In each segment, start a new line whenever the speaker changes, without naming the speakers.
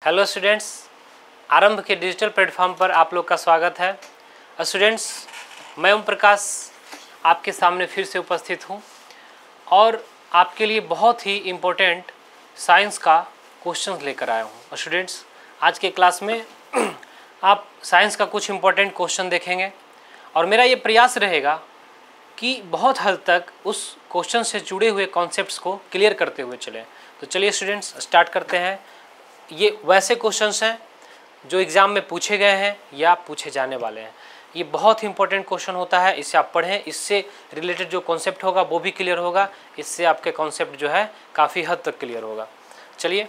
Hello students, आरंभ के digital platform पर आप लोग का स्वागत है। स्टूडेंट्स, मैं ओम प्रकाश आपके सामने फिर से उपस्थित हूं और आपके लिए बहुत ही इम्पोर्टेंट साइंस का क्वेश्चंस लेकर आया हूं। स्टूडेंट्स, आज के क्लास में आप साइंस का कुछ इम्पोर्टेंट क्वेश्चन देखेंगे और मेरा ये प्रयास रहेगा कि बहुत हद तक उस क्वेश्चन से जुड़े हुए कॉन्सेप्ट्स को क्लियर करते हुए चलें। तो चलिए स्टूडेंट्स, स्टार्ट करते हैं। ये वैसे क्वेश्चंस हैं जो एग्ज़ाम में पूछे गए हैं या पूछे जाने वाले हैं। ये बहुत ही इंपॉर्टेंट क्वेश्चन होता है, इसे आप पढ़ें, इससे रिलेटेड जो कॉन्सेप्ट होगा वो भी क्लियर होगा, इससे आपके कॉन्सेप्ट जो है काफ़ी हद तक क्लियर होगा। चलिए,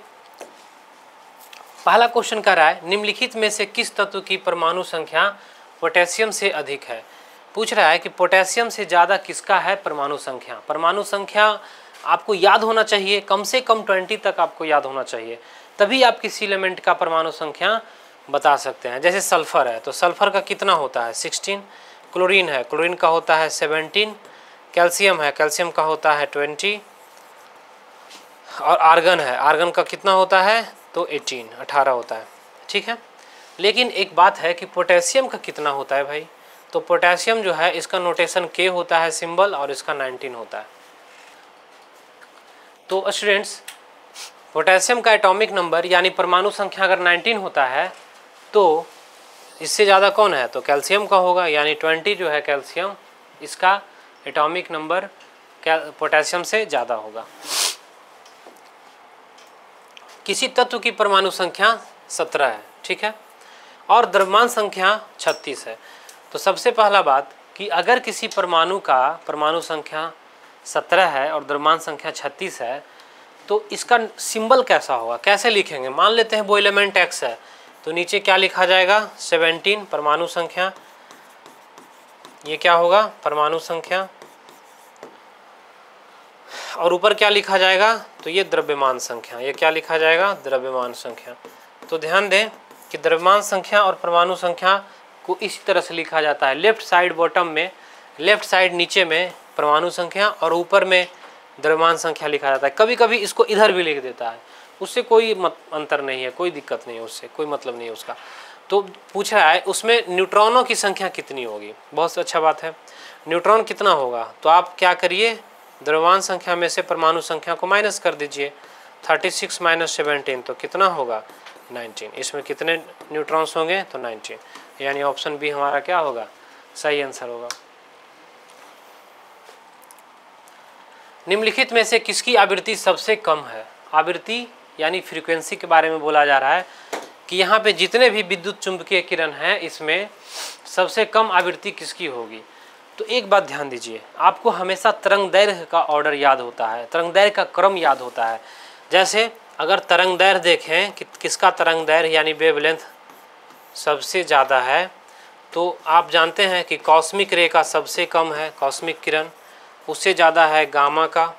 पहला क्वेश्चन कह रहा है, निम्नलिखित में से किस तत्व की परमाणु संख्या पोटेशियम से अधिक है। पूछ रहा है कि पोटेशियम से ज़्यादा किसका है परमाणु संख्या। परमाणु संख्या आपको याद होना चाहिए, कम से कम 20 तक आपको याद होना चाहिए, तभी आप किसी एलिमेंट का परमाणु संख्या बता सकते हैं। जैसे सल्फर है तो सल्फर का कितना होता है 16, क्लोरीन है, क्लोरीन का होता है 17, कैल्शियम है, कैल्शियम का होता है 20 और आर्गन है, आर्गन का कितना होता है तो 18 होता है। ठीक है, लेकिन एक बात है कि पोटेशियम का कितना होता है भाई। तो पोटेशियम जो है इसका नोटेशन के होता है सिंबल और इसका 19 होता है। तो स्टूडेंट्स, पोटेशियम का एटॉमिक नंबर यानी परमाणु संख्या अगर 19 होता है तो इससे ज़्यादा कौन है तो कैल्शियम का होगा, यानी 20 जो है कैल्शियम, इसका एटॉमिक नंबर पोटेशियम से ज़्यादा होगा। किसी तत्व की परमाणु संख्या 17 है, ठीक है, और द्रव्यमान संख्या 36 है। तो सबसे पहला बात कि अगर किसी परमाणु का परमाणु संख्या 17 है और द्रव्यमान संख्या 36 है तो इसका सिंबल कैसा होगा, कैसे लिखेंगे। मान लेते हैं वो एलिमेंट एक्स है तो नीचे क्या लिखा जाएगा 17 परमाणु संख्या, ये क्या होगा परमाणु संख्या, और ऊपर क्या लिखा जाएगा तो ये द्रव्यमान संख्या, ये क्या लिखा जाएगा द्रव्यमान संख्या। तो ध्यान दें कि द्रव्यमान संख्या और परमाणु संख्या को इसी तरह से लिखा जाता है, लेफ्ट साइड बॉटम में, लेफ्ट साइड नीचे में परमाणु संख्या और ऊपर में द्रव्यमान संख्या लिखा जाता है। कभी कभी इसको इधर भी लिख देता है, उससे कोई अंतर नहीं है, कोई दिक्कत नहीं है, उससे कोई मतलब नहीं है उसका। तो पूछ रहा है उसमें न्यूट्रॉनों की संख्या कितनी होगी। बहुत अच्छा बात है, न्यूट्रॉन कितना होगा तो आप क्या करिए, द्रव्यमान संख्या में से परमाणु संख्या को माइनस कर दीजिए। 36 - 17 तो कितना होगा 19। इसमें कितने न्यूट्रॉन्स होंगे तो 19, यानी ऑप्शन बी हमारा क्या होगा सही आंसर होगा। निम्नलिखित में से किसकी आवृत्ति सबसे कम है। आवृत्ति यानी फ्रीक्वेंसी के बारे में बोला जा रहा है कि यहाँ पे जितने भी विद्युत चुंबकीय किरण हैं इसमें सबसे कम आवृत्ति किसकी होगी। तो एक बात ध्यान दीजिए, आपको हमेशा तरंग दैर्घ्य का ऑर्डर याद होता है, तरंग दैर्घ्य का क्रम याद होता है। जैसे अगर तरंग दैर्घ्य देखें कि किसका तरंग दैर्घ्य यानी वेवलेंथ सबसे ज़्यादा है तो आप जानते हैं कि कॉस्मिक रे का सबसे कम है, कॉस्मिक किरण, उससे ज़्यादा है गामा का,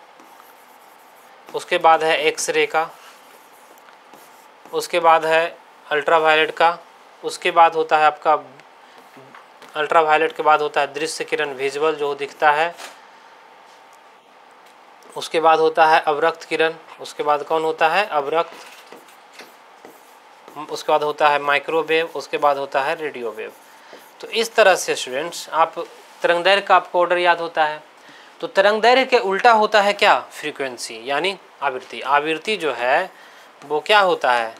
उसके बाद है एक्स रे का, उसके बाद है अल्ट्रावायलेट का, उसके बाद होता है आपका अल्ट्रावायलेट के बाद होता है दृश्य किरण विजुअल जो दिखता है, उसके बाद होता है अवरक्त किरण, उसके बाद कौन होता है अवरक्त, उसके बाद होता है माइक्रोवेव, उसके बाद होता है रेडियो वेव। तो इस तरह से स्टूडेंट्स आप तरंगदैर्घ्य का आपको ऑर्डर याद होता है। तो तरंगदैर्घ्य के उल्टा होता है क्या फ्रीक्वेंसी यानी आवृत्ति। आवृत्ति जो है वो क्या होता है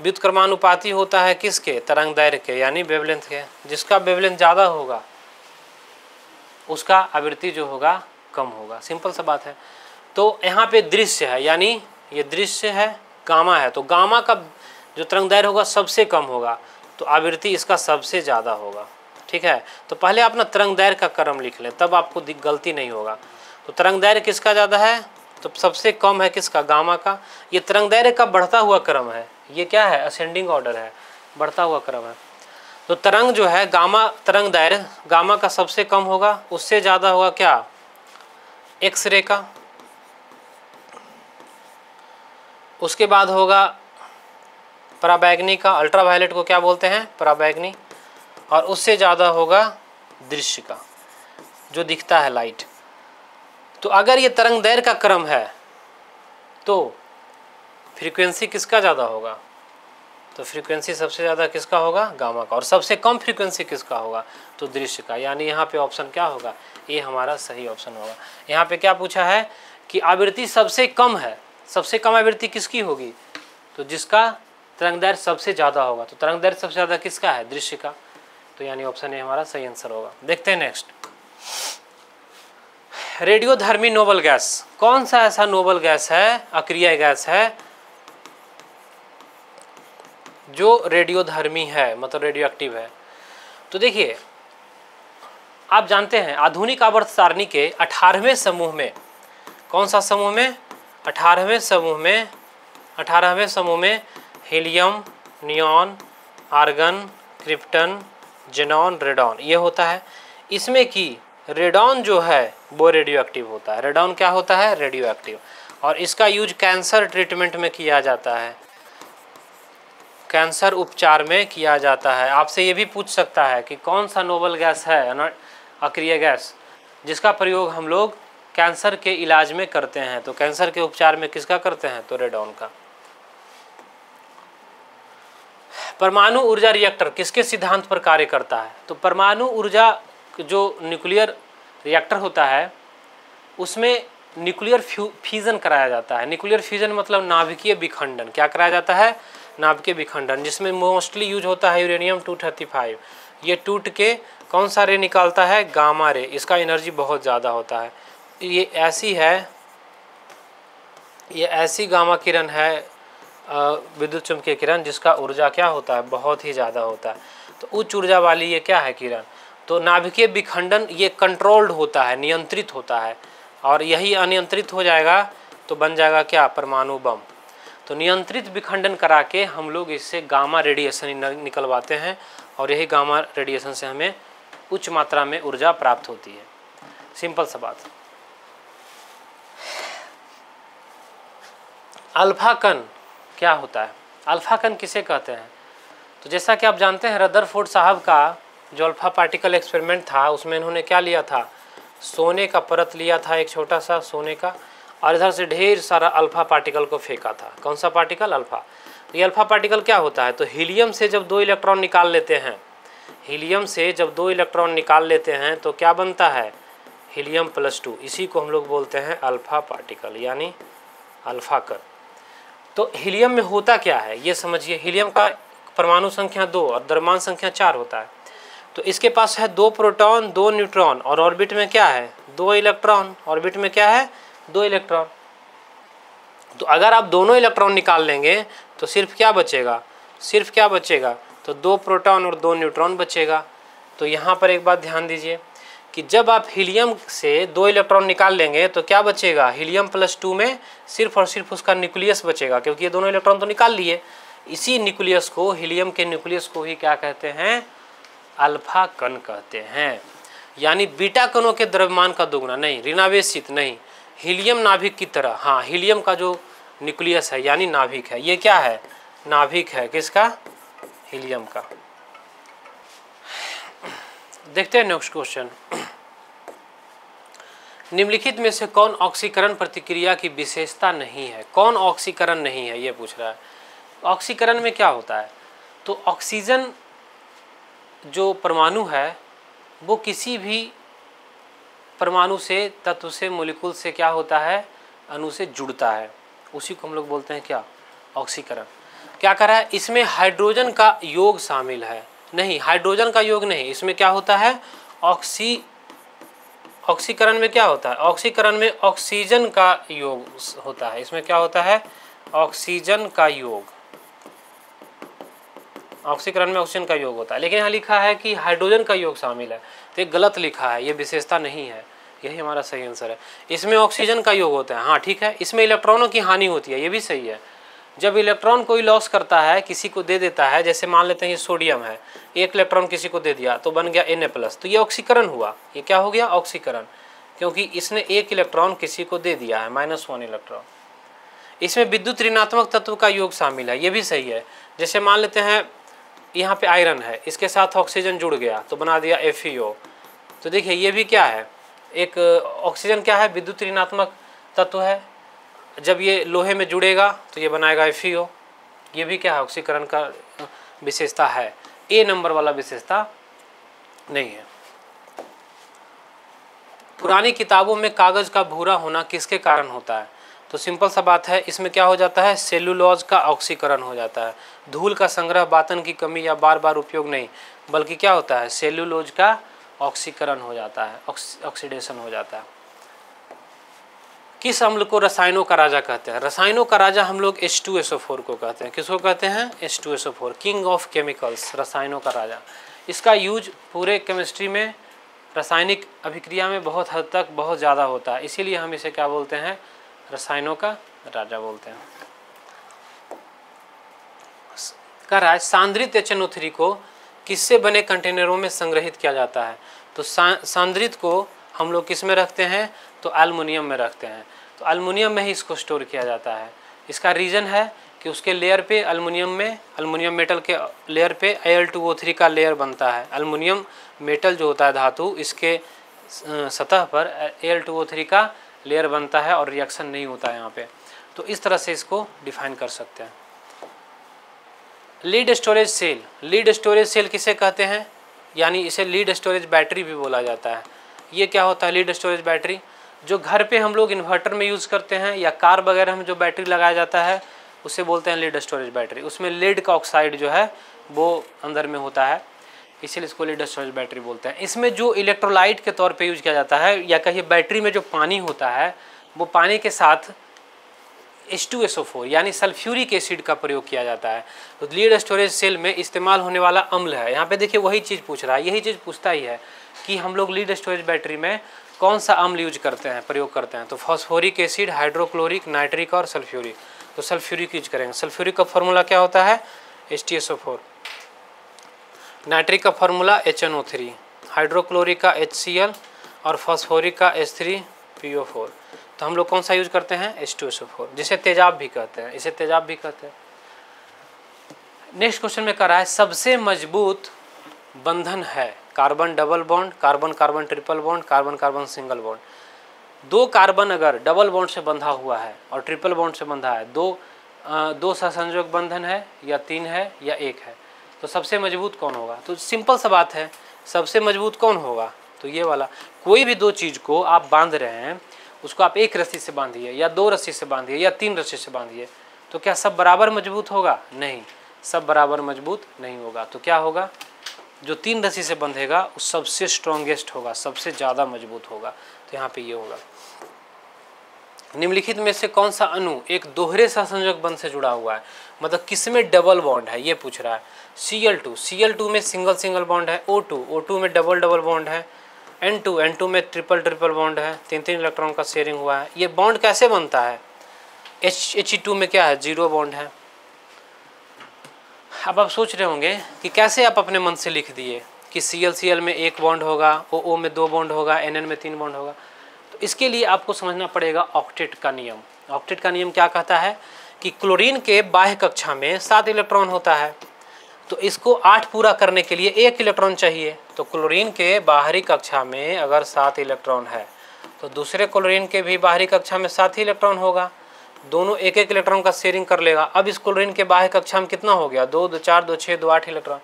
व्युत्क्रमानुपाती होता है किसके तरंगदैर्घ्य के यानी वेवलेंथ के। जिसका वेवलेंथ ज़्यादा होगा उसका आवृत्ति जो होगा कम होगा, सिंपल सा बात है। तो यहाँ पे दृश्य है यानी ये दृश्य है, गामा है, तो गामा का जो तरंगदैर्घ्य होगा सबसे कम होगा तो आवृत्ति इसका सबसे ज़्यादा होगा। ठीक है, तो पहले आप ना तरंगदैर्घ्य का क्रम लिख लें तब आपको गलती नहीं होगा। तो तरंगदैर्घ्य किसका ज़्यादा है तो सबसे कम है किसका गामा का। ये तरंगदैर्घ्य का बढ़ता हुआ क्रम है, ये क्या है असेंडिंग ऑर्डर है, बढ़ता हुआ क्रम है। तो तरंग जो है गामा तरंगदैर्घ्य गामा का सबसे कम होगा, उससे ज़्यादा होगा क्या एक्स रे का, उसके बाद होगा पराबैंगनी का, अल्ट्रावायलेट को क्या बोलते हैं पराबैंगनी, और उससे ज़्यादा होगा दृश्य का जो दिखता है लाइट। तो अगर ये तरंगदैर्घ्य का क्रम है तो फ्रीक्वेंसी किसका ज़्यादा होगा तो फ्रीक्वेंसी सबसे ज़्यादा किसका होगा, गामा का। और सबसे कम फ्रीक्वेंसी किसका होगा, तो दृश्य का। यानी यहाँ पे ऑप्शन क्या होगा, ये हमारा सही ऑप्शन होगा। यहाँ पे क्या पूछा है कि आवृत्ति सबसे कम है, सबसे कम आवृत्ति किसकी होगी, तो जिसका तरंग दैर्घ्य सबसे ज़्यादा होगा। तो तरंग दैर्घ्य सबसे ज़्यादा किसका है, दृश्य का। तो यानी ऑप्शन ए हमारा सही आंसर होगा। देखते हैं नेक्स्ट, रेडियोधर्मी नोबल गैस, कौन सा ऐसा नोबल गैस है, अक्रिय गैस है जो रेडियोधर्मी है, मतलब रेडियो एक्टिव है। तो देखिए आप जानते हैं आधुनिक आवर्त सारणी के 18वें समूह में, कौन सा समूह में, 18वें समूह में helium, neon, argon, krypton, xenon, radon ये होता है। इसमें कि रेडॉन जो है वो रेडियो एक्टिव होता है। रेडॉन क्या होता है, रेडियो एक्टिव। और इसका यूज कैंसर ट्रीटमेंट में किया जाता है, कैंसर उपचार में किया जाता है। आपसे ये भी पूछ सकता है कि कौन सा नोबल गैस है, अक्रिय गैस, जिसका प्रयोग हम लोग कैंसर के इलाज में करते हैं। तो कैंसर के उपचार में किसका करते हैं, तो रेडॉन का। परमाणु ऊर्जा रिएक्टर किसके सिद्धांत पर कार्य करता है, तो परमाणु ऊर्जा जो न्यूक्लियर रिएक्टर होता है उसमें न्यूक्लियर फ्यूजन कराया जाता है। न्यूक्लियर फ्यूजन मतलब नाभिकीय विखंडन, क्या कराया जाता है, नाभिकीय विखंडन, जिसमें मोस्टली यूज होता है यूरेनियम 235। ये टूट के कौन सा रे निकालता है, गामा रे। इसका एनर्जी बहुत ज़्यादा होता है। ये ऐसी गामा किरण है, विद्युत चुम्बकीय किरण, जिसका ऊर्जा क्या होता है, बहुत ही ज़्यादा होता है। तो उच्च ऊर्जा वाली ये क्या है, किरण। तो नाभिकीय विखंडन ये कंट्रोल्ड होता है, नियंत्रित होता है। और यही अनियंत्रित हो जाएगा तो बन जाएगा क्या, परमाणु बम। तो नियंत्रित विखंडन करा के हम लोग इससे गामा रेडिएशन निकलवाते हैं, और यही गामा रेडिएशन से हमें उच्च मात्रा में ऊर्जा प्राप्त होती है। सिंपल सा बात। अल्फा कण क्या होता है, अल्फा कण किसे कहते हैं, तो जैसा कि आप जानते हैं रदरफोर्ड साहब का जो अल्फा पार्टिकल एक्सपेरिमेंट था, उसमें इन्होंने क्या लिया था, सोने का परत लिया था, एक छोटा सा सोने का, और इधर से ढेर सारा अल्फा पार्टिकल को फेंका था। कौन सा पार्टिकल, अल्फा। ये अल्फा पार्टिकल क्या होता है, तो हीलियम से जब 2 इलेक्ट्रॉन निकाल लेते हैं, हीलियम से जब 2 इलेक्ट्रॉन निकाल लेते हैं तो क्या बनता है, हीलियम +2। इसी को हम लोग बोलते हैं अल्फा पार्टिकल, यानी अल्फा कण। तो हीलियम में होता क्या है ये समझिए। हीलियम का परमाणु संख्या 2 और द्रव्यमान संख्या 4 होता है। तो इसके पास है 2 प्रोटॉन 2 न्यूट्रॉन, और ऑर्बिट में क्या है, 2 इलेक्ट्रॉन। ऑर्बिट में क्या है, 2 इलेक्ट्रॉन। तो अगर आप दोनों इलेक्ट्रॉन निकाल लेंगे तो सिर्फ क्या बचेगा, तो 2 प्रोटॉन और 2 न्यूट्रॉन बचेगा। तो यहाँ पर एक बात ध्यान दीजिए कि जब आप हीलियम से 2 इलेक्ट्रॉन निकाल लेंगे तो क्या बचेगा, हीलियम +2 में सिर्फ और सिर्फ उसका न्यूक्लियस बचेगा, क्योंकि ये दोनों इलेक्ट्रॉन तो निकाल लिए। इसी न्यूक्लियस को, हीलियम के न्यूक्लियस को ही क्या कहते हैं, अल्फा कण कहते हैं। यानी बीटा कणों के द्रव्यमान का दोगुना नहीं, ऋणावेशित नहीं, हीलियम नाभिक की तरह। हाँ, हीलियम का जो न्यूक्लियस है यानी नाभिक है, ये क्या है, नाभिक है किसका, हीलियम का। देखते हैं नेक्स्ट क्वेश्चन। निम्नलिखित में से कौन ऑक्सीकरण प्रतिक्रिया की विशेषता नहीं है, कौन ऑक्सीकरण नहीं है, ये पूछ रहा है। ऑक्सीकरण में क्या होता है, तो ऑक्सीजन जो परमाणु है वो किसी भी परमाणु से, तत्व से, मोलिकुल से क्या होता है, अणु से जुड़ता है, उसी को हम लोग बोलते हैं क्या, ऑक्सीकरण। क्या कर रहा है, इसमें हाइड्रोजन का योग शामिल है, नहीं हाइड्रोजन का योग नहीं, इसमें क्या होता है, ऑक्सीकरण में क्या होता है, ऑक्सीकरण में ऑक्सीजन का योग होता है। इसमें क्या होता है, ऑक्सीजन का योग, ऑक्सीकरण में ऑक्सीजन का योग होता है। लेकिन यहाँ लिखा है कि हाइड्रोजन का योग शामिल है, तो ये गलत लिखा है, ये विशेषता नहीं है, यही हमारा सही आंसर है। इसमें ऑक्सीजन का योग होता है, हाँ ठीक है। इसमें इलेक्ट्रॉनों की हानि होती है, ये भी सही है। जब इलेक्ट्रॉन कोई लॉस करता है, किसी को दे देता है, जैसे मान लेते हैं ये सोडियम है, एक इलेक्ट्रॉन किसी को दे दिया तो बन गया Na+, तो ये ऑक्सीकरण हुआ। ये क्या हो गया, ऑक्सीकरण, क्योंकि इसने एक इलेक्ट्रॉन किसी को दे दिया है, -1 इलेक्ट्रॉन। इसमें विद्युत ऋणात्मक तत्व का योग शामिल है, ये भी सही है। जैसे मान लेते हैं यहाँ पे आयरन है, इसके साथ ऑक्सीजन जुड़ गया तो बना दिया FeO। तो देखिए ये भी क्या है, एक ऑक्सीजन क्या है, विद्युत ऋणात्मक तत्व है। जब ये लोहे में जुड़ेगा तो ये बनाएगा FeO, ये भी क्या है, ऑक्सीकरण का विशेषता है, ए नंबर वाला विशेषता नहीं है। पुरानी किताबों में कागज का भूरा होना किसके कारण होता है? तो सिंपल सा बात है, इसमें क्या हो जाता है, सेलुलोज का ऑक्सीकरण हो जाता है। धूल का संग्रह, बातन की कमी या बार बार उपयोग नहीं, बल्कि क्या होता है, सेलुलोज का ऑक्सीकरण हो जाता है, ऑक्सीडेशन हो जाता है। किस अम्ल को रसायनों का राजा कहते हैं? रसायनों का राजा हम लोग H2SO4 को कहते हैं। किसको कहते हैं? H2SO4, किंग ऑफ केमिकल्स, रसायनों का राजा। इसका यूज पूरे केमिस्ट्री में, रासायनिक अभिक्रिया में बहुत हद तक बहुत ज़्यादा होता है, इसीलिए हम इसे क्या बोलते हैं, रसायनों का राजा बोलते हैं। कह रहा है सांद्रित HNO3 को किससे बने कंटेनरों में संग्रहित किया जाता है? तो सांद्रित को हम लोग किस में रखते हैं? तो एल्युमिनियम में रखते हैं। तो एल्युमिनियम में ही इसको स्टोर किया जाता है। इसका रीज़न है कि उसके लेयर पे एल्युमिनियम मेटल के लेयर पे Al2O3 का लेयर बनता है। एल्युमिनियम मेटल जो होता है धातु, इसके सतह पर Al2O3 का लेयर बनता है और रिएक्शन नहीं होता है यहाँ पे। तो इस तरह से इसको डिफाइन कर सकते हैं। Lead storage cell, lead storage cell किसे कहते हैं? यानी इसे लीड स्टोरेज बैटरी भी बोला जाता है। ये क्या होता है लीड स्टोरेज बैटरी? जो घर पे हम लोग इन्वर्टर में यूज़ करते हैं या कार वगैरह में जो बैटरी लगाया जाता है उसे बोलते हैं लीड स्टोरेज बैटरी। उसमें लेड का ऑक्साइड जो है वो अंदर में होता है, इसीलिए इसको लीड स्टोरेज बैटरी बोलते हैं। इसमें जो इलेक्ट्रोलाइट के तौर पे यूज किया जाता है, या कहिए बैटरी में जो पानी होता है, वो पानी के साथ H2SO4 यानी सल्फ्यूरिक एसिड का प्रयोग किया जाता है। तो लीड स्टोरेज सेल में इस्तेमाल होने वाला अम्ल है, यहाँ पे देखिए वही चीज़ पूछ रहा है, यही चीज़ पूछता ही है कि हम लोग लीड स्टोरेज बैटरी में कौन सा अम्ल यूज करते हैं, प्रयोग करते हैं। तो फॉस्फोरिक एसिड, हाइड्रोक्लोरिक, नाइट्रिक और सल्फ्यूरिक। तो सल्फ्यूरिक यूज करेंगे। सल्फ्यूरिक का फॉर्मूला क्या होता है? H2SO4। नाइट्रिक का फॉर्मूला HNO3, हाइड्रोक्लोरिक का HCl और फॉस्फोरिक का H3PO4। तो हम लोग कौन सा यूज करते हैं? H2SO4, जिसे तेजाब भी कहते हैं, इसे तेजाब भी कहते हैं। नेक्स्ट क्वेश्चन में कह रहा है सबसे मजबूत बंधन है carbon double bond, carbon carbon triple bond, carbon carbon single bond. दो कार्बन अगर डबल बॉन्ड से बंधा हुआ है और ट्रिपल बॉन्ड से बंधा है, दो सहसंयोजक बंधन है या 3 है या 1 है, तो सबसे मजबूत कौन होगा? तो सिंपल सा बात है, सबसे मजबूत कौन होगा? तो ये वाला। कोई भी दो चीज़ को आप बांध रहे हैं, उसको आप एक रस्सी से बांधिए या 2 रस्सी से बांधिए या 3 रस्सी से बांधिए, तो क्या सब बराबर मजबूत होगा? नहीं, सब बराबर मजबूत नहीं होगा। तो क्या होगा? जो 3 रस्सी से बंधेगा वो सबसे स्ट्रॉन्गेस्ट होगा, सबसे ज़्यादा मजबूत होगा। तो यहाँ पे ये होगा। निम्नलिखित में से कौन सा अणु एक दोहरे सहसंयोजक बंध से जुड़ा हुआ है? मतलब किसमें डबल बॉन्ड है ये पूछ रहा है। Cl2 में सिंगल सिंगल बॉन्ड है, O2 में डबल डबल बॉन्ड है, N2 में ट्रिपल ट्रिपल बॉन्ड है, 3 इलेक्ट्रॉन का शेयरिंग हुआ है। ये बॉन्ड कैसे बनता है? He2 में क्या है? 0 बॉन्ड है। अब आप सोच रहे होंगे कि कैसे आप अपने मन से लिख दिए कि Cl में 1 बॉन्ड होगा, O में 2 बॉन्ड होगा, Nn में 3 बॉन्ड होगा। तो इसके लिए आपको समझना पड़ेगा ऑक्टेट का नियम। ऑक्टेट का नियम क्या कहता है कि क्लोरीन के बाह्य कक्षा में 7 इलेक्ट्रॉन होता है, तो इसको 8 पूरा करने के लिए 1 इलेक्ट्रॉन चाहिए। तो क्लोरीन के बाहरी कक्षा में अगर 7 इलेक्ट्रॉन है तो दूसरे क्लोरीन के भी बाहरी कक्षा में 7 ही इलेक्ट्रॉन होगा, दोनों 1-1 इलेक्ट्रॉन का शेयरिंग कर लेगा। अब इस क्लोरीन के बाह्य कक्षा में कितना हो गया? 2 2 4 2 6 2 8 इलेक्ट्रॉन।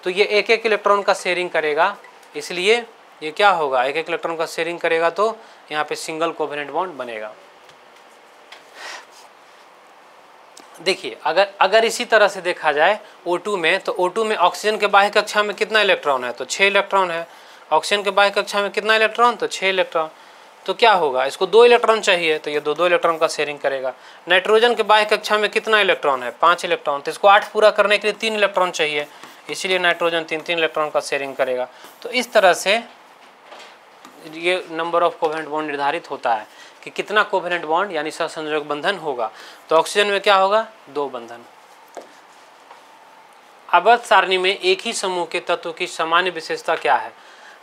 तो ये 1-1 इलेक्ट्रॉन का शेयरिंग करेगा, इसलिए ये क्या होगा? 1-1 इलेक्ट्रॉन का शेयरिंग करेगा तो यहाँ पे सिंगल कोवेलेंट बॉन्ड बनेगा। देखिए अगर इसी तरह से देखा जाए O2 में, तो O2 में ऑक्सीजन के बाह्य कक्षा में कितना इलेक्ट्रॉन है? तो 6 इलेक्ट्रॉन है। ऑक्सीजन के बाह्य कक्षा में कितना इलेक्ट्रॉन? तो 6 इलेक्ट्रॉन। तो क्या होगा? इसको 2 इलेक्ट्रॉन चाहिए, तो ये 2-2 इलेक्ट्रॉन का शेयरिंग करेगा। नाइट्रोजन के बाह्य कक्षा में कितना इलेक्ट्रॉन है? 5 इलेक्ट्रॉन। तो इसको 8 पूरा करने के लिए 3 इलेक्ट्रॉन चाहिए, इसीलिए नाइट्रोजन 3-3 इलेक्ट्रॉन का शेयरिंग करेगा। तो इस तरह से ये नंबर ऑफ कोवेलेंट बॉन्ड निर्धारित होता है कि कितना कोवेलेंट बॉन्ड यानी सहसंयोजक बंधन होगा। तो ऑक्सीजन में क्या होगा? 2 बंधन। आवर्त सारणी में एक ही समूह के तत्व की सामान्य विशेषता क्या है?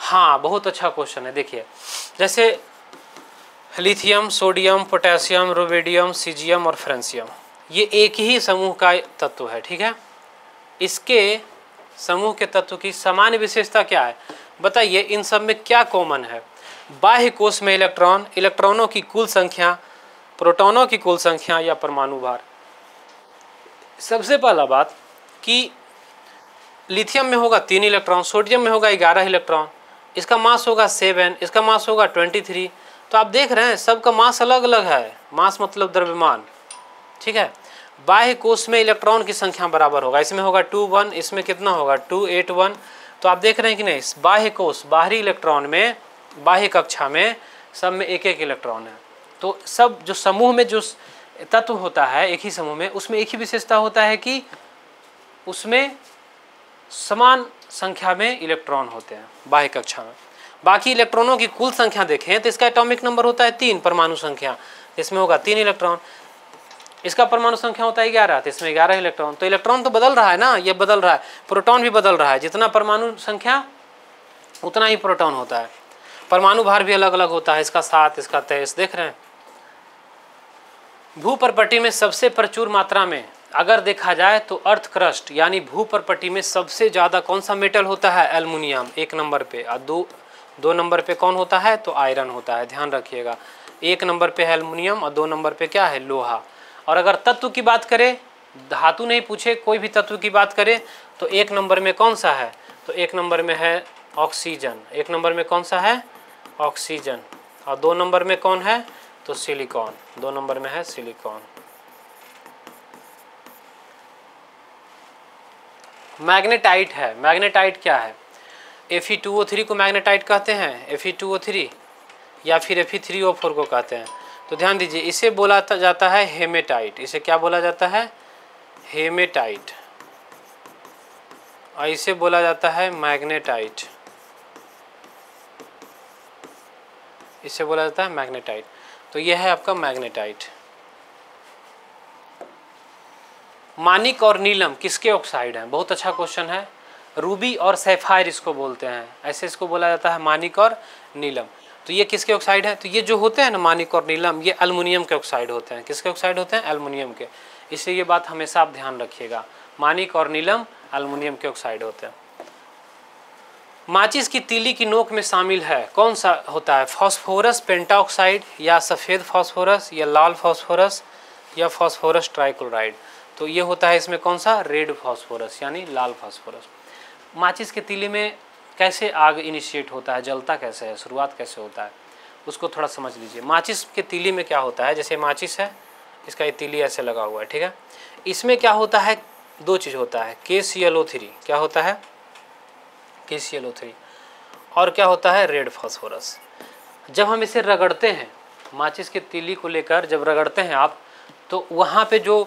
हाँ, बहुत अच्छा क्वेश्चन है। देखिए जैसे lithium, sodium, potassium, rubidium, caesium और फ्रेंसियम, ये एक ही समूह का तत्व है, ठीक है। इसके समूह के तत्व की सामान्य विशेषता क्या है? बताइए इन सब में क्या कॉमन है? बाह्य कोश में इलेक्ट्रॉन, इलेक्ट्रॉनों की कुल संख्या, प्रोटॉनों की कुल संख्या या परमाणु भार। सबसे पहला बात कि लिथियम में होगा 3 इलेक्ट्रॉन, सोडियम में होगा 11 इलेक्ट्रॉन, इसका मास होगा 7, इसका मास होगा 23। तो आप देख रहे हैं सबका मास अलग अलग है, मास मतलब द्रव्यमान, ठीक है। बाह्य कोश में इलेक्ट्रॉन की संख्या बराबर होगा, इसमें होगा 2 1, इसमें कितना होगा 2 8 1। तो आप देख रहे हैं कि नहीं, बाह्य कोश बाहरी इलेक्ट्रॉन में, बाह्य कक्षा में सब में एक एक इलेक्ट्रॉन है। तो सब जो समूह में जो तत्व होता है एक ही समूह में, उसमें एक ही विशेषता होता है कि उसमें समान संख्या में इलेक्ट्रॉन होते हैं बाह्य कक्षा में। बाकी इलेक्ट्रॉनों की कुल संख्या देखें तो इसका एटॉमिक नंबर होता है 3, परमाणु संख्या, इसमें होगा 3 इलेक्ट्रॉन। इसका परमाणु संख्या होता है 11, तो इसमें 11 इलेक्ट्रॉन। तो इलेक्ट्रॉन तो बदल रहा है ना, ये बदल रहा है, प्रोटॉन भी बदल रहा है, जितना परमाणु संख्या उतना ही प्रोटॉन होता है। परमाणु भार भी अलग अलग होता है, इसका 7, इसका 23, देख रहे हैं। भूपर्पटी में सबसे प्रचुर मात्रा में अगर देखा जाए तो अर्थ क्रस्ट यानी भूपर्पटी में सबसे ज़्यादा कौन सा मेटल होता है, एल्युमिनियम 1 नंबर पे, और 2 नंबर पे कौन होता है, तो आयरन होता है, ध्यान रखिएगा। 1 नंबर पे है एल्युमिनियम और 2 नंबर पे क्या है, लोहा। और अगर तत्व की बात करें, धातु नहीं पूछे, कोई भी तत्व की बात करें तो 1 नंबर में कौन सा है, तो 1 नंबर में है ऑक्सीजन। 1 नंबर में कौन सा है, ऑक्सीजन। और 2 नंबर में कौन है, तो सिलिकॉन। 2 नंबर में है सिलिकॉन। मैग्नेटाइट है, मैग्नेटाइट क्या है, Fe2O3 को मैग्नेटाइट कहते हैं, Fe2O3 या फिर Fe3O4 को कहते हैं। तो ध्यान दीजिए, इसे बोला जाता है हेमेटाइट। इसे क्या बोला जाता है, हेमेटाइट। और इसे बोला जाता है मैग्नेटाइट, इसे बोला जाता है मैग्नेटाइट। तो यह है आपका मैग्नेटाइट। मानिक और नीलम किसके ऑक्साइड हैं, बहुत अच्छा क्वेश्चन है। रूबी और सैफायर इसको बोलते हैं, ऐसे इसको बोला जाता है मानिक और नीलम। तो ये किसके ऑक्साइड है, तो ये जो होते हैं ना मानिक और नीलम, ये एल्युमिनियम के ऑक्साइड होते हैं। किसके ऑक्साइड होते हैं, एल्युमिनियम के। इसलिए ये बात हमेशा आप ध्यान रखिएगा, मानिक और नीलम एल्युमिनियम के ऑक्साइड होते हैं। माचिस की तीली की नोक में शामिल है कौन सा होता है, फास्फोरस पेंटाऑक्साइड या सफ़ेद फास्फोरस या लाल फास्फोरस या फास्फोरस ट्राइक्लोराइड। तो ये होता है इसमें कौन सा, रेड फास्फोरस यानी लाल फास्फोरस। माचिस के तीली में कैसे आग इनिशिएट होता है, जलता कैसे है, शुरुआत कैसे होता है, उसको थोड़ा समझ लीजिए। माचिस के तीली में क्या होता है, जैसे माचिस है, इसका ये तीली ऐसे लगा हुआ है, ठीक है। इसमें क्या होता है, 2 चीज़ होता है, KClO3, क्या होता है, KClO3, और क्या होता है, रेड फास्फोरस। जब हम इसे रगड़ते हैं, माचिस के तीली को लेकर जब रगड़ते हैं आप, तो वहाँ पे जो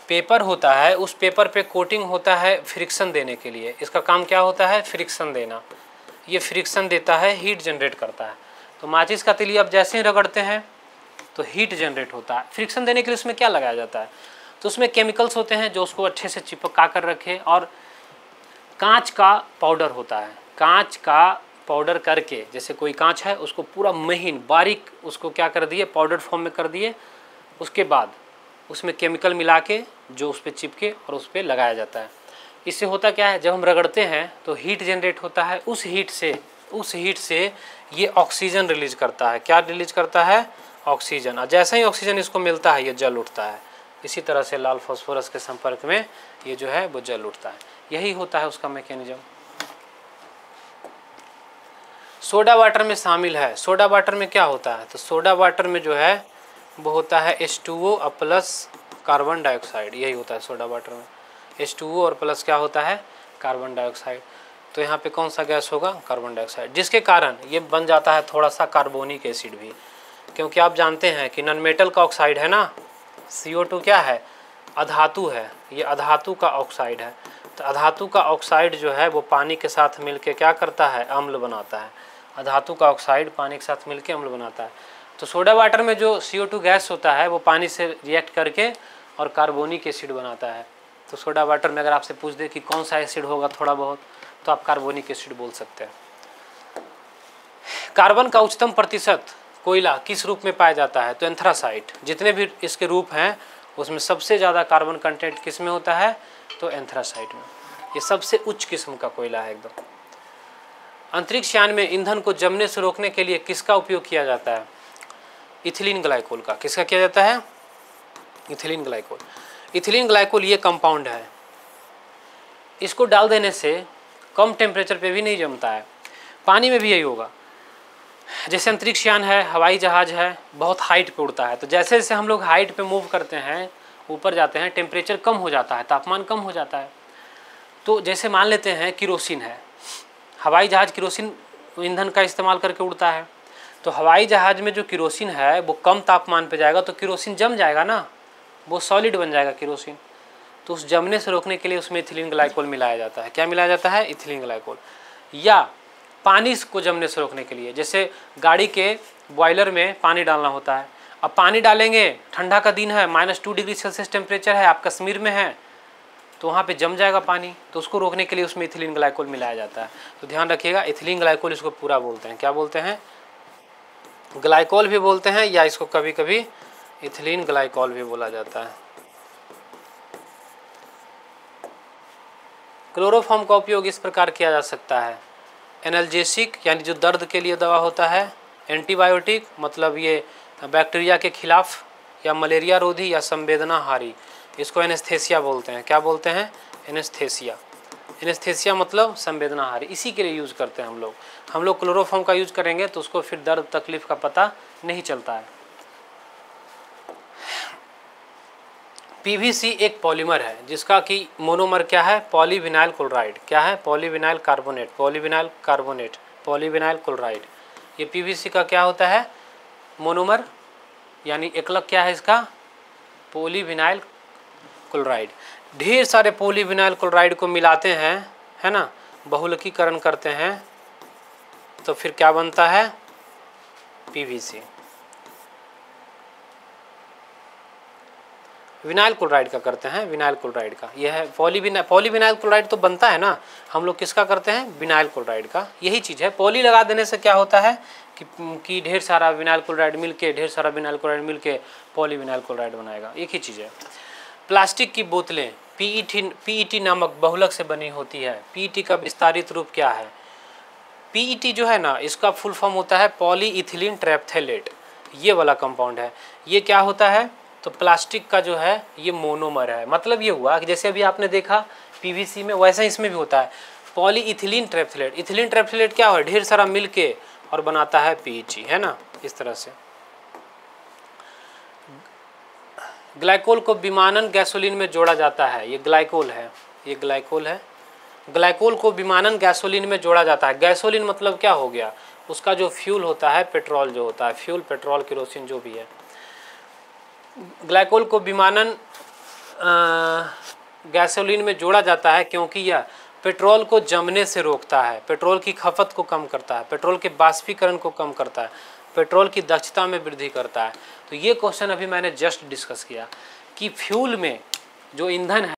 पेपर होता है उस पेपर पे कोटिंग होता है फ्रिक्शन देने के लिए। इसका काम क्या होता है, फ्रिक्शन देना। ये फ्रिक्शन देता है, हीट जनरेट करता है। तो माचिस का तीली आप जैसे ही रगड़ते हैं तो हीट जनरेट होता है। फ्रिक्शन देने के लिए उसमें क्या लगाया जाता है, तो उसमें केमिकल्स होते हैं जो उसको अच्छे से चिपका कर रखे। और कांच का पाउडर होता है, कांच का पाउडर करके, जैसे कोई कांच है उसको पूरा महीन बारीक उसको क्या कर दिए, पाउडर फॉर्म में कर दिए। उसके बाद उसमें केमिकल मिला के जो उस पर चिपके और उस पर लगाया जाता है। इससे होता क्या है, जब हम रगड़ते हैं तो हीट जनरेट होता है, उस हीट से ये ऑक्सीजन रिलीज करता है। क्या रिलीज करता है, ऑक्सीजन। और जैसे ही ऑक्सीजन इसको मिलता है ये जल उठता है। इसी तरह से लाल फास्फोरस के संपर्क में ये जो है वो जल उठता है। यही होता है उसका मैकेनिज्म। सोडा वाटर में शामिल है, सोडा वाटर में क्या होता है, तो सोडा वाटर में जो है वो होता है H2O और प्लस कार्बन डाइऑक्साइड। यही होता है सोडा वाटर में, H2O और प्लस क्या होता है, कार्बन डाइऑक्साइड। तो यहाँ पे कौन सा गैस होगा, कार्बन डाइऑक्साइड, जिसके कारण ये बन जाता है थोड़ा सा कार्बोनिक एसिड भी। क्योंकि आप जानते हैं कि नॉन मेटल का ऑक्साइड है ना, CO2 क्या है, अधातु है, ये अधातु का ऑक्साइड है। तो अधातु का ऑक्साइड जो है वो पानी के साथ मिलके क्या करता है, अम्ल बनाता है। अधातु का ऑक्साइड पानी के साथ मिलके अम्ल बनाता है। तो सोडा वाटर में जो CO2 गैस होता है वो पानी से रिएक्ट करके और कार्बोनिक एसिड बनाता है। तो सोडा वाटर में अगर आपसे पूछ दे कि कौन सा एसिड होगा थोड़ा बहुत, तो आप कार्बोनिक एसिड बोल सकते हैं। कार्बन का उच्चतम प्रतिशत कोयला किस रूप में पाया जाता है, तो एंथ्रासाइट। जितने भी इसके रूप हैं उसमें सबसे ज़्यादा कार्बन कंटेंट किस में होता है, तो एंथ्रासाइट में। ये सबसे उच्च किस्म का कोयला है एकदम। अंतरिक्ष यान में ईंधन को जमने से रोकने के लिए किसका उपयोग किया जाता है, इथिलीन ग्लाइकोल का। किसका किया जाता है, इथिलीन ग्लाइकोल। इथिलीन ग्लाइकोल ये कंपाउंड है, इसको डाल देने से कम टेम्परेचर पे भी नहीं जमता है। पानी में भी यही होगा। जैसे अंतरिक्ष यान है, हवाई जहाज़ है, बहुत हाइट पे उड़ता है, तो जैसे जैसे हम लोग हाइट पे मूव करते हैं, ऊपर जाते हैं, टेम्परेचर कम हो जाता है, तापमान कम हो जाता है। तो जैसे मान लेते हैं किरोसिन है, हवाई जहाज़ किरोसिन ईंधन का इस्तेमाल करके उड़ता है, तो हवाई जहाज़ में जो किरोसिन है वो कम तापमान पे जाएगा तो किरोसिन जम जाएगा ना, वो सॉलिड बन जाएगा किरोसिन। तो उस जमने से रोकने के लिए उसमें इथिलीन ग्लाइकोल मिलाया जाता है। क्या मिलाया जाता है? Ethylene glycol. या पानी को जमने से रोकने के लिए, जैसे गाड़ी के बॉयलर में पानी डालना होता है, अब पानी डालेंगे, ठंडा का दिन है, -2 डिग्री सेल्सियस टेम्परेचर है, आप कश्मीर में हैं, तो वहाँ पे जम जाएगा पानी, तो उसको रोकने के लिए उसमें इथिलीन ग्लाइकोल मिलाया जाता है। तो ध्यान रखिएगा, इथिलीन ग्लाइकोल इसको पूरा बोलते हैं। क्या बोलते हैं? ग्लाइकोल भी बोलते हैं, या इसको कभी कभी इथिलीन ग्लाइकोल भी बोला जाता है। क्लोरोफॉर्म का उपयोग इस प्रकार किया जा सकता है। एनाल्जेसिक यानी जो दर्द के लिए दवा होता है, एंटीबायोटिक मतलब ये बैक्टीरिया के खिलाफ, या मलेरिया रोधी या संवेदनाहारी, इसको एनेस्थेसिया बोलते हैं। क्या बोलते हैं? एनेस्थेसिया। एनेस्थेसिया मतलब संवेदनाहारी, इसी के लिए यूज़ करते हैं हम लोग क्लोरोफॉर्म का यूज़ करेंगे तो उसको फिर दर्द तकलीफ का पता नहीं चलता है। पीवीसी एक पॉलीमर है जिसका कि मोनोमर क्या है? Polyvinyl chloride. क्या है? Polyvinyl carbonate, polyvinyl carbonate, polyvinyl chloride. ये पीवीसी का क्या होता है? मोनोमर, यानी एकलक क्या है इसका? Polyvinyl chloride. ढेर सारे पॉलीविनाइल क्लोराइड को मिलाते हैं, है ना, बहुलकीकरण करते हैं, तो फिर क्या बनता है? पीवीसी। विनाइल क्लोराइड का करते हैं, विनाइल क्लोराइड का। यह है पॉलीविनाइल क्लोराइड तो बनता है ना, हम लोग किसका करते हैं? विनाइल क्लोराइड का। यही चीज़ है, पॉली लगा देने से क्या होता है कि ढेर सारा विनाइल क्लोराइड मिलके, ढेर सारा विनाइल क्लोराइड मिलके पॉलीविनाइल क्लोराइड बनाएगा। एक ही चीज़ है। प्लास्टिक की बोतलें पीईटी नामक बहुलक से बनी होती है। पीईटी का विस्तारित रूप क्या है? पीईटी जो है ना, इसका फुल फॉर्म होता है पॉलीइथिलीन ट्रैप्थेलेट। ये वाला कंपाउंड है। ये क्या होता है? तो प्लास्टिक का जो है ये मोनोमर है। मतलब ये हुआ कि जैसे अभी आपने देखा पीवीसी में, वैसा इसमें भी होता है पॉलीइथिलीन ट्रैप्थेलेट। इथिलीन ट्रैप्थेलेट क्या है? ढेर सारा मिलके और बनाता है पीईटी, है ना, इस तरह से। ग्लाइकोल को विमानन गैसोलीन में जोड़ा जाता है। ये ग्लाइकोल है, ये ग्लाइकोल है। ग्लाइकोल को विमानन गैसोलीन में जोड़ा जाता है। गैसोलीन मतलब क्या हो गया? उसका जो फ्यूल होता है, पेट्रोल जो होता है, फ्यूल, पेट्रोल, केरोसिन जो भी है। ग्लाइकोल को विमानन गैसोलीन में जोड़ा जाता है क्योंकि यह पेट्रोल को जमने से रोकता है, पेट्रोल की खपत को कम करता है, पेट्रोल के बाष्पीकरण को कम करता है, पेट्रोल की दक्षता में वृद्धि करता है। तो ये क्वेश्चन अभी मैंने जस्ट डिस्कस किया कि फ्यूल में जो ईंधन है